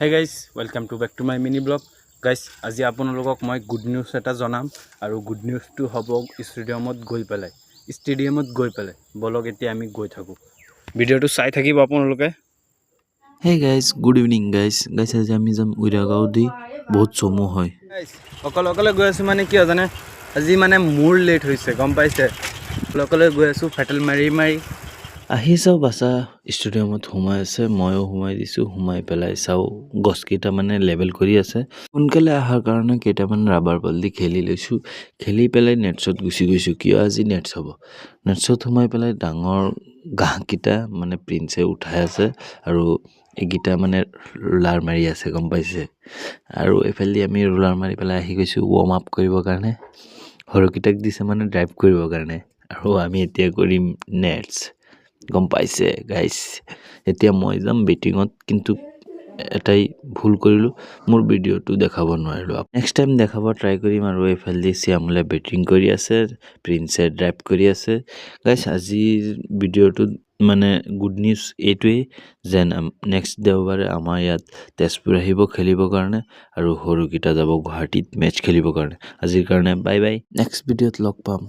Hey guys, welcome to back to my mini blog. Guys, আজি আপোনালোকক মই good news এটা জনাম আৰু গুড নিউজটো হ'ব ষ্টেডিয়ামত গৈ পেলাই বলক এতিয়া আমি গৈ থাকোঁ ভিডিঅ'টো চাই থাকিব আপোনালোকে Hey guys, good evening guys. আজি আমি যাম উইৰাগাঁও দি বহুত চমু হয়। অকলে গৈ আছোঁ মানে কি জানে আজি মানে মোৰ লেট হৈছে গম পাইছে অকলে গৈ আছোঁ ফেটেল মাৰি আহি চাওঁ বাছা ষ্টেডিয়ামত সোমাই আছে ময়ো সোমাই দিছোঁ সোমাই পেলাই চাওঁ গছকেইটা মানে লেভেল কৰি আছে সোনকালে অহাৰ কাৰণে কেইটামান ৰাবাৰ বল দি খেলি লৈছোঁ খেলি পেলাই নেটছত গুচি গৈছোঁ কিয় আজি নেটছ হ'ব নেটছত সোমাই পেলাই ডাঙৰ ঘাঁহকেইটা মানে প্ৰিন্সে উঠাই আছে আৰু এইকেইটা মানে ৰোলাৰ মাৰি আছে গম পাইছে আৰু এইফালে আমি ৰোলাৰ মাৰি পেলাই আহি গৈছোঁ ৱাৰ্ম আপ কৰিবৰ কাৰণে সৰুকেইটাক দিছে মানে ড্ৰাইভ কৰিবৰ কাৰণে আৰু আমি এতিয়া কৰিম নেটছ গম পাইছে গাইছ এতিয়া মই যাম বেটিঙত কিন্তু এটাই ভুল কৰিলোঁ মোৰ ভিডিঅ'টো দেখাব নোৱাৰিলোঁ নেক্সট টাইম দেখাব ট্ৰাই কৰিম আৰু এইফালে শ্যামলে বেটিং কৰি আছে প্ৰিন্সে ড্ৰাইভ কৰি আছে গাইছ আজিৰ ভিডিঅ'টোত মানে গুড নিউজ এইটোৱেই যেন নেক্সট দেওবাৰে আমাৰ ইয়াত তেজপুৰ আহিব খেলিবৰ কাৰণে আৰু সৰুকেইটা যাব গুৱাহাটীত মেটচ খেলিবৰ কাৰণে আজিৰ কাৰণে বাই বাই নেক্সট ভিডিঅ'ত লগ পাম